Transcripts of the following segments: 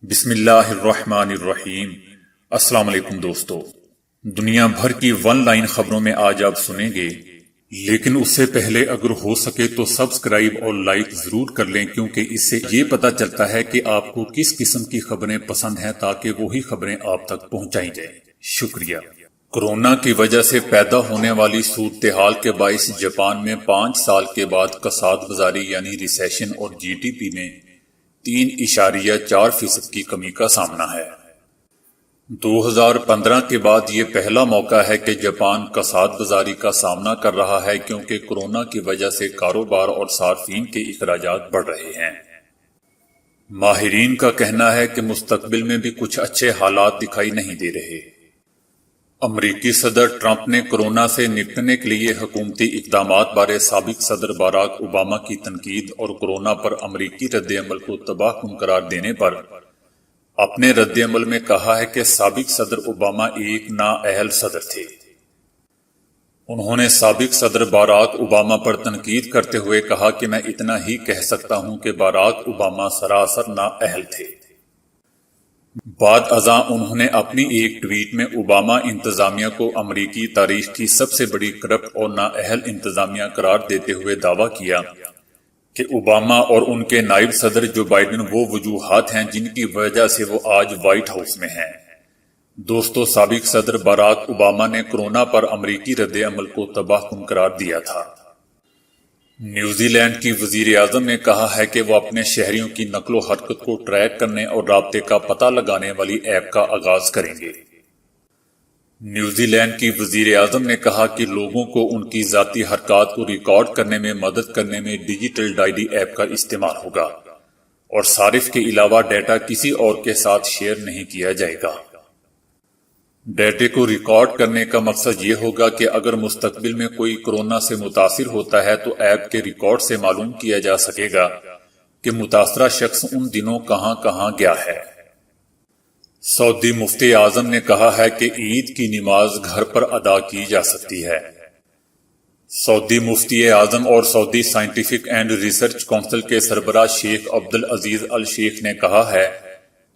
بسم اللہ الرحمن الرحیم۔ السلام علیکم دوستو، دنیا بھر کی ون لائن خبروں میں آج آپ سنیں گے، لیکن اس سے پہلے اگر ہو سکے تو سبسکرائب اور لائک ضرور کر لیں، کیونکہ اس سے یہ پتہ چلتا ہے کہ آپ کو کس قسم کی خبریں پسند ہیں تاکہ وہی خبریں آپ تک پہنچائی جائیں۔ شکریہ۔ کورونا کی وجہ سے پیدا ہونے والی صورتحال کے باعث جاپان میں 5 سال کے بعد کساد بازاری یعنی ریسیشن اور جی ڈی پی میں 3.4% کی کمی کا سامنا ہے۔ 2015 کے بعد یہ پہلا موقع ہے کہ جاپان کساد بازاری کا سامنا کر رہا ہے، کیونکہ کورونا کی وجہ سے کاروبار اور صارفین کے اخراجات بڑھ رہے ہیں۔ ماہرین کا کہنا ہے کہ مستقبل میں بھی کچھ اچھے حالات دکھائی نہیں دے رہے۔ امریکی صدر ٹرمپ نے کورونا سے نپٹنے کے لیے حکومتی اقدامات بارے سابق صدر باراک اوباما کی تنقید اور کورونا پر امریکی رد عمل کو تباہ کن قرار دینے پر اپنے رد عمل میں کہا ہے کہ سابق صدر اوباما ایک نااہل صدر تھے۔ انہوں نے سابق صدر باراک اوباما پر تنقید کرتے ہوئے کہا کہ میں اتنا ہی کہہ سکتا ہوں کہ باراک اوباما سراسر نااہل تھے۔ بعد ازاں انہوں نے اپنی ایک ٹویٹ میں اوباما انتظامیہ کو امریکی تاریخ کی سب سے بڑی کرپٹ اور نااہل انتظامیہ قرار دیتے ہوئے دعویٰ کیا کہ اوباما اور ان کے نائب صدر جو بائیڈن وہ وجوہات ہیں جن کی وجہ سے وہ آج وائٹ ہاؤس میں ہیں۔ دوستو، سابق صدر باراک اوباما نے کورونا پر امریکی رد عمل کو تباہ کن قرار دیا تھا۔ نیوزی لینڈ کی وزیر اعظم نے کہا ہے کہ وہ اپنے شہریوں کی نقل و حرکت کو ٹریک کرنے اور رابطے کا پتہ لگانے والی ایپ کا آغاز کریں گے۔ نیوزی لینڈ کی وزیر اعظم نے کہا کہ لوگوں کو ان کی ذاتی حرکات کو ریکارڈ کرنے میں مدد کرنے میں ڈیجیٹل ڈائری ایپ کا استعمال ہوگا اور صارف کے علاوہ ڈیٹا کسی اور کے ساتھ شیئر نہیں کیا جائے گا۔ ڈیٹے کو ریکارڈ کرنے کا مقصد یہ ہوگا کہ اگر مستقبل میں کوئی کورونا سے متاثر ہوتا ہے تو ایپ کے ریکارڈ سے معلوم کیا جا سکے گا کہ متاثرہ شخص ان دنوں کہاں کہاں گیا ہے۔ سعودی مفتی اعظم نے کہا ہے کہ عید کی نماز گھر پر ادا کی جا سکتی ہے۔ سعودی مفتی اعظم اور سعودی سائنٹیفک اینڈ ریسرچ کونسل کے سربراہ شیخ عبدالعزیز الشیخ نے کہا ہے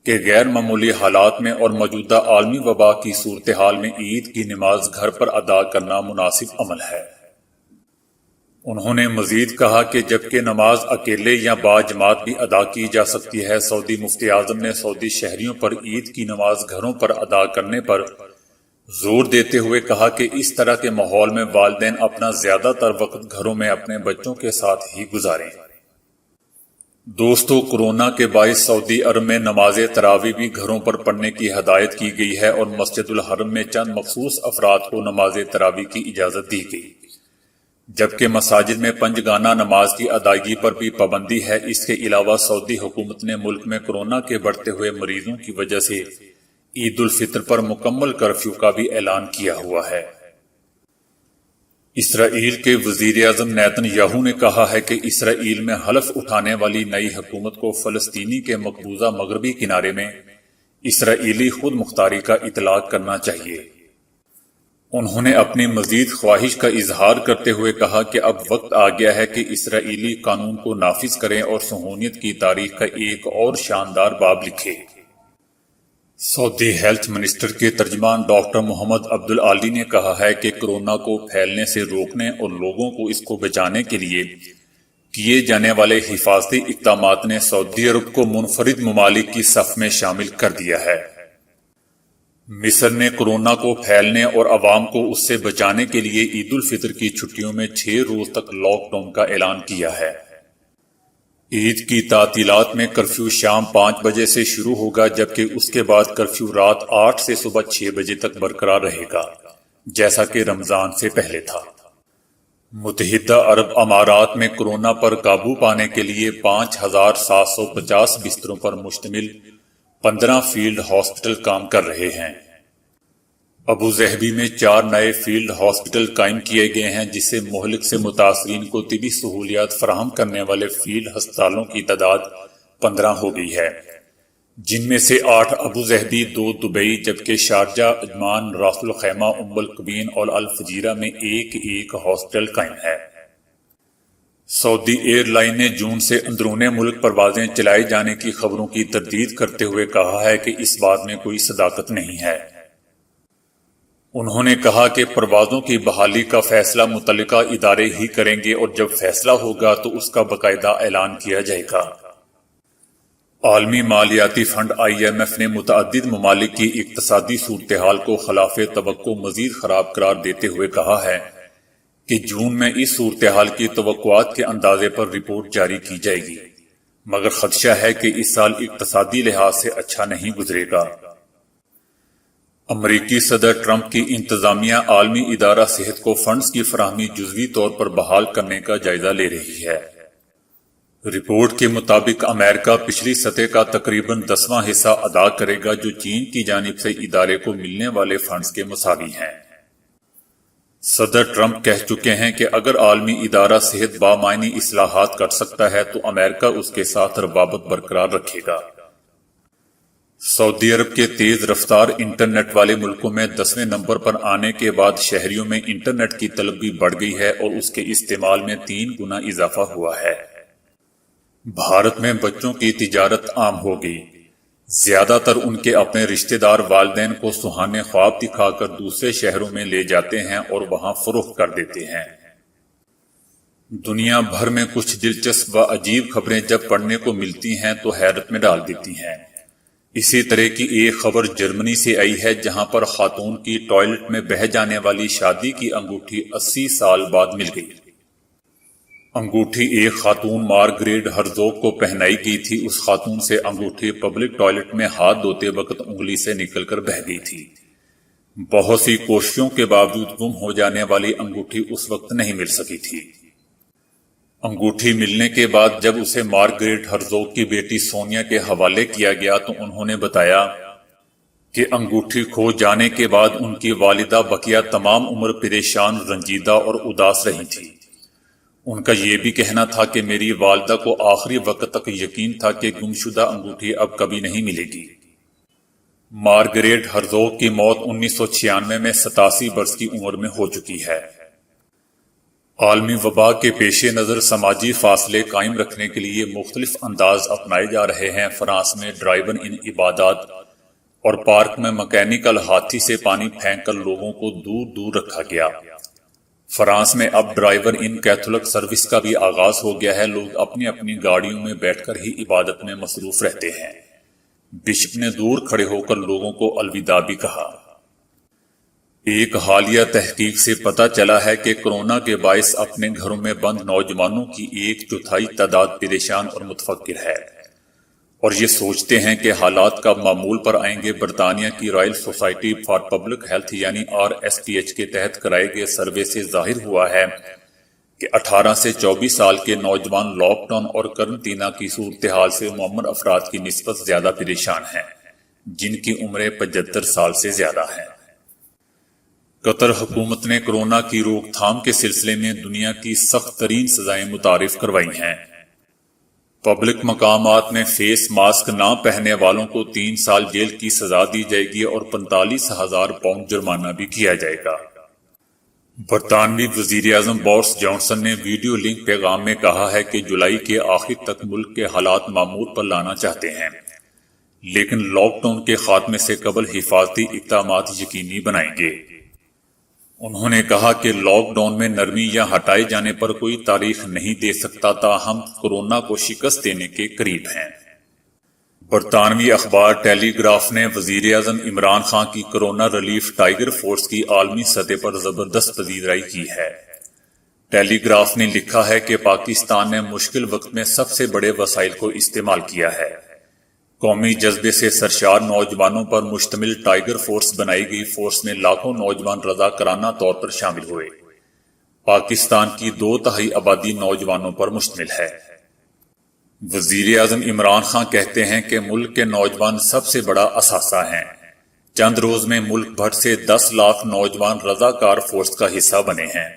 کہ غیر معمولی حالات میں اور موجودہ عالمی وبا کی صورتحال میں عید کی نماز گھر پر ادا کرنا مناسب عمل ہے۔ انہوں نے مزید کہا کہ جبکہ نماز اکیلے یا باجماعت بھی ادا کی جا سکتی ہے، سعودی مفتی اعظم نے سعودی شہریوں پر عید کی نماز گھروں پر ادا کرنے پر زور دیتے ہوئے کہا کہ اس طرح کے ماحول میں والدین اپنا زیادہ تر وقت گھروں میں اپنے بچوں کے ساتھ ہی گزاریں۔ دوستو، کورونا کے باعث سعودی عرب میں نماز تراویح بھی گھروں پر پڑھنے کی ہدایت کی گئی ہے اور مسجد الحرم میں چند مخصوص افراد کو نماز تراویح کی اجازت دی گئی، جبکہ مساجد میں پنجگانہ نماز کی ادائیگی پر بھی پابندی ہے۔ اس کے علاوہ سعودی حکومت نے ملک میں کورونا کے بڑھتے ہوئے مریضوں کی وجہ سے عید الفطر پر مکمل کرفیو کا بھی اعلان کیا ہوا ہے۔ اسرائیل کے وزیر اعظم نیتن یاہو نے کہا ہے کہ اسرائیل میں حلف اٹھانے والی نئی حکومت کو فلسطینی کے مقبوضہ مغربی کنارے میں اسرائیلی خود مختاری کا اطلاق کرنا چاہیے۔ انہوں نے اپنی مزید خواہش کا اظہار کرتے ہوئے کہا کہ اب وقت آ گیا ہے کہ اسرائیلی قانون کو نافذ کریں اور صہیونیت کی تاریخ کا ایک اور شاندار باب لکھے۔ سعودی ہیلتھ منسٹر کے ترجمان ڈاکٹر محمد عبدالعالی نے کہا ہے کہ کورونا کو پھیلنے سے روکنے اور لوگوں کو اس کو بچانے کے لیے کیے جانے والے حفاظتی اقدامات نے سعودی عرب کو منفرد ممالک کی صف میں شامل کر دیا ہے۔ مصر نے کورونا کو پھیلنے اور عوام کو اس سے بچانے کے لیے عید الفطر کی چھٹیوں میں 6 روز تک لاک ڈاؤن کا اعلان کیا ہے۔ عید کی تعطیلات میں کرفیو شام 5 بجے سے شروع ہوگا، جبکہ اس کے بعد کرفیو رات 8 سے صبح 6 بجے تک برقرار رہے گا، جیسا کہ رمضان سے پہلے تھا۔ متحدہ عرب امارات میں کورونا پر قابو پانے کے لیے 5750 بستروں پر مشتمل 15 فیلڈ ہاسپٹل کام کر رہے ہیں۔ ابوظہبی میں 4 نئے فیلڈ ہاسپٹل قائم کیے گئے ہیں، جس سے مہلک سے متاثرین کو طبی سہولیات فراہم کرنے والے فیلڈ ہسپتالوں کی تعداد 15 ہو گئی ہے، جن میں سے 8 ابوظہبی، 2 دبئی، جبکہ شارجہ، عجمان، راس الخیمہ، ام القبین اور الفجیرہ میں ایک ہاسپٹل قائم ہے۔ سعودی ایئر لائن نے جون سے اندرون ملک پروازیں چلائے جانے کی خبروں کی تردید کرتے ہوئے کہا ہے کہ اس بات میں کوئی صداقت نہیں ہے۔ انہوں نے کہا کہ پروازوں کی بحالی کا فیصلہ متعلقہ ادارے ہی کریں گے اور جب فیصلہ ہوگا تو اس کا باقاعدہ اعلان کیا جائے گا۔ عالمی مالیاتی فنڈ IMF نے متعدد ممالک کی اقتصادی صورتحال کو خلاف توقع مزید خراب قرار دیتے ہوئے کہا ہے کہ جون میں اس صورتحال کی توقعات کے اندازے پر رپورٹ جاری کی جائے گی، مگر خدشہ ہے کہ اس سال اقتصادی لحاظ سے اچھا نہیں گزرے گا۔ امریکی صدر ٹرمپ کی انتظامیہ عالمی ادارہ صحت کو فنڈز کی فراہمی جزوی طور پر بحال کرنے کا جائزہ لے رہی ہے۔ رپورٹ کے مطابق امریکہ پچھلی سطح کا تقریباً 10واں حصہ ادا کرے گا جو چین کی جانب سے ادارے کو ملنے والے فنڈز کے مساوی ہیں۔ صدر ٹرمپ کہہ چکے ہیں کہ اگر عالمی ادارہ صحت بامعنی اصلاحات کر سکتا ہے تو امریکہ اس کے ساتھ روابط برقرار رکھے گا۔ سعودی عرب کے تیز رفتار انٹرنیٹ والے ملکوں میں 10ویں نمبر پر آنے کے بعد شہریوں میں انٹرنیٹ کی طلب بھی بڑھ گئی ہے اور اس کے استعمال میں 3 گنا اضافہ ہوا ہے۔ بھارت میں بچوں کی تجارت عام ہو گئی۔ زیادہ تر ان کے اپنے رشتہ دار والدین کو سہانے خواب دکھا کر دوسرے شہروں میں لے جاتے ہیں اور وہاں فروخت کر دیتے ہیں۔ دنیا بھر میں کچھ دلچسپ و عجیب خبریں جب پڑھنے کو ملتی ہیں تو حیرت میں ڈال دیتی ہیں۔ اسی طرح کی ایک خبر جرمنی سے آئی ہے جہاں پر خاتون کی ٹوائلٹ میں بہہ جانے والی شادی کی انگوٹھی 80 سال بعد مل گئی۔ انگوٹھی ایک خاتون مارگریٹ ہرزوگ کو پہنائی گئی تھی۔ اس خاتون سے انگوٹھی پبلک ٹوائلٹ میں ہاتھ دھوتے وقت انگلی سے نکل کر بہہ گئی تھی۔ بہت سی کوششوں کے باوجود گم ہو جانے والی انگوٹھی اس وقت نہیں مل سکی تھی۔ انگوٹھی ملنے کے بعد جب اسے مارگریٹ ہرزوگ کی بیٹی سونیا کے حوالے کیا گیا تو انہوں نے بتایا کہ انگوٹھی کھو جانے کے بعد ان کی والدہ بقیہ تمام عمر پریشان، رنجیدہ اور اداس رہی تھی۔ ان کا یہ بھی کہنا تھا کہ میری والدہ کو آخری وقت تک یقین تھا کہ گمشدہ انگوٹھی اب کبھی نہیں ملے گی۔ مارگریٹ ہرزوگ کی موت 1996 میں 87 برس کی عمر میں ہو چکی ہے۔ عالمی وبا کے پیش نظر سماجی فاصلے قائم رکھنے کے لیے مختلف انداز اپنائے جا رہے ہیں۔ فرانس میں ڈرائیو ان عبادات اور پارک میں مکینیکل ہاتھی سے پانی پھینک کر لوگوں کو دور دور رکھا گیا۔ فرانس میں اب ڈرائیور ان کیتھولک سروس کا بھی آغاز ہو گیا ہے۔ لوگ اپنی اپنی گاڑیوں میں بیٹھ کر ہی عبادت میں مصروف رہتے ہیں۔ بشپ نے دور کھڑے ہو کر لوگوں کو الوداع بھی کہا۔ ایک حالیہ تحقیق سے پتہ چلا ہے کہ کورونا کے باعث اپنے گھروں میں بند نوجوانوں کی 1/4 تعداد پریشان اور متفکر ہے اور یہ سوچتے ہیں کہ حالات کب معمول پر آئیں گے۔ برطانیہ کی Royal society for public health یعنی RSPH کے تحت کرائے گئے سروے سے ظاہر ہوا ہے کہ 18 سے 24 سال کے نوجوان لاک ڈاؤن اور قرنطینہ کی صورتحال سے معمر افراد کی نسبت زیادہ پریشان ہیں، جن کی عمریں 75 سال سے زیادہ ہیں۔ قطر حکومت نے کورونا کی روک تھام کے سلسلے میں دنیا کی سخت ترین سزائیں متعارف کروائی ہیں۔ پبلک مقامات میں فیس ماسک نہ پہننے والوں کو 3 سال جیل کی سزا دی جائے گی اور 45,000 پاؤنڈ جرمانہ بھی کیا جائے گا۔ برطانوی وزیر اعظم بورس جانسن نے ویڈیو لنک پیغام میں کہا ہے کہ جولائی کے آخر تک ملک کے حالات معمول پر لانا چاہتے ہیں، لیکن لاک ڈاؤن کے خاتمے سے قبل حفاظتی اقدامات یقینی بنائیں گے۔ انہوں نے کہا کہ لاک ڈاؤن میں نرمی یا ہٹائے جانے پر کوئی تاریخ نہیں دے سکتا، تاہم کورونا کو شکست دینے کے قریب ہیں۔ برطانوی اخبار ٹیلی گراف نے وزیر اعظم عمران خان کی کورونا ریلیف ٹائیگر فورس کی عالمی سطح پر زبردست پذیرائی کی ہے۔ ٹیلی گراف نے لکھا ہے کہ پاکستان نے مشکل وقت میں سب سے بڑے وسائل کو استعمال کیا ہے۔ قومی جذبے سے سرشار نوجوانوں پر مشتمل ٹائیگر فورس بنائی گئی فورس میں لاکھوں نوجوان رضاکارانہ طور پر شامل ہوئے۔ پاکستان کی 2/3 آبادی نوجوانوں پر مشتمل ہے۔ وزیر اعظم عمران خان کہتے ہیں کہ ملک کے نوجوان سب سے بڑا اثاثہ ہیں۔ چند روز میں ملک بھر سے 10 لاکھ نوجوان رضاکار فورس کا حصہ بنے ہیں۔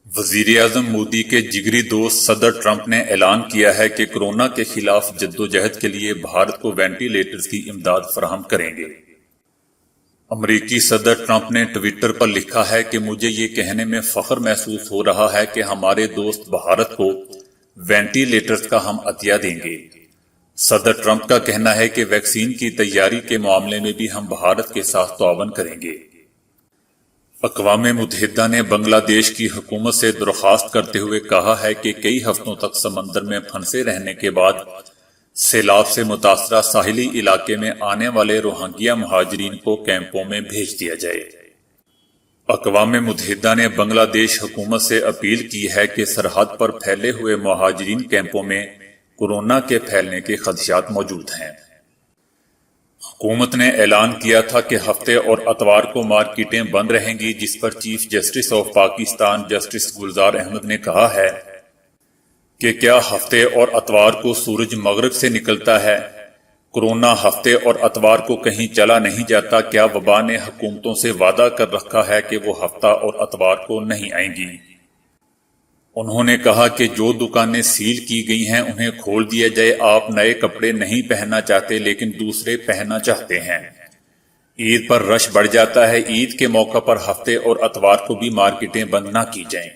وزیر اعظم مودی کے جگری دوست صدر ٹرمپ نے اعلان کیا ہے کہ کورونا کے خلاف جدوجہد کے لیے بھارت کو وینٹی لیٹرز کی امداد فراہم کریں گے۔ امریکی صدر ٹرمپ نے ٹویٹر پر لکھا ہے کہ مجھے یہ کہنے میں فخر محسوس ہو رہا ہے کہ ہمارے دوست بھارت کو وینٹی لیٹرز کا ہم عطیہ دیں گے۔ صدر ٹرمپ کا کہنا ہے کہ ویکسین کی تیاری کے معاملے میں بھی ہم بھارت کے ساتھ تعاون کریں گے۔ اقوام متحدہ نے بنگلہ دیش کی حکومت سے درخواست کرتے ہوئے کہا ہے کہ کئی ہفتوں تک سمندر میں پھنسے رہنے کے بعد سیلاب سے متاثرہ ساحلی علاقے میں آنے والے روہنگیا مہاجرین کو کیمپوں میں بھیج دیا جائے۔ اقوام متحدہ نے بنگلہ دیش حکومت سے اپیل کی ہے کہ سرحد پر پھیلے ہوئے مہاجرین کیمپوں میں کورونا کے پھیلنے کے خدشات موجود ہیں۔ حکومت نے اعلان کیا تھا کہ ہفتے اور اتوار کو مارکیٹیں بند رہیں گی، جس پر chief justice of Pakistan justice Gulzar Ahmed نے کہا ہے کہ کیا ہفتے اور اتوار کو سورج مغرب سے نکلتا ہے؟ کورونا ہفتے اور اتوار کو کہیں چلا نہیں جاتا؟ کیا وبا نے حکومتوں سے وعدہ کر رکھا ہے کہ وہ ہفتہ اور اتوار کو نہیں آئیں گی؟ انہوں نے کہا کہ جو دکانیں سیل کی گئی ہیں انہیں کھول دیا جائے۔ آپ نئے کپڑے نہیں پہننا چاہتے لیکن دوسرے پہننا چاہتے ہیں۔ عید پر رش بڑھ جاتا ہے۔ عید کے موقع پر ہفتے اور اتوار کو بھی مارکیٹیں بند نہ کی جائیں۔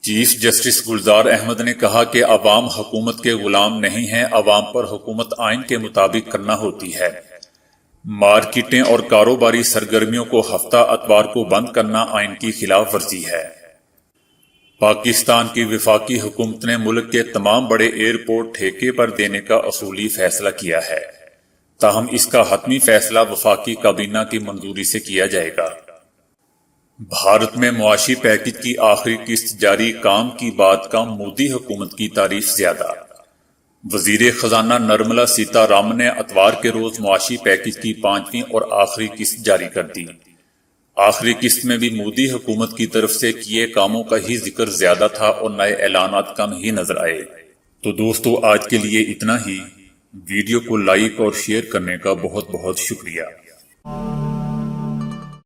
چیف جسٹس گلزار احمد نے کہا کہ عوام حکومت کے غلام نہیں ہیں، عوام پر حکومت آئین کے مطابق کرنا ہوتی ہے۔ مارکیٹیں اور کاروباری سرگرمیوں کو ہفتہ اتوار کو بند کرنا آئین کی خلاف ورزی ہے۔ پاکستان کی وفاقی حکومت نے ملک کے تمام بڑے ایئرپورٹ ٹھیکے پر دینے کا اصولی فیصلہ کیا ہے، تاہم اس کا حتمی فیصلہ وفاقی کابینہ کی منظوری سے کیا جائے گا۔ بھارت میں معاشی پیکج کی آخری قسط جاری، کام کی بات کم، مودی حکومت کی تعریف زیادہ۔ وزیر خزانہ نرملا سیتا رامن نے اتوار کے روز معاشی پیکج کی 5ویں اور آخری قسط جاری کر دی۔ آخری قسط میں بھی مودی حکومت کی طرف سے کیے کاموں کا ہی ذکر زیادہ تھا اور نئے اعلانات کم ہی نظر آئے۔ تو دوستو آج کے لیے اتنا ہی۔ ویڈیو کو لائک اور شیئر کرنے کا بہت بہت شکریہ۔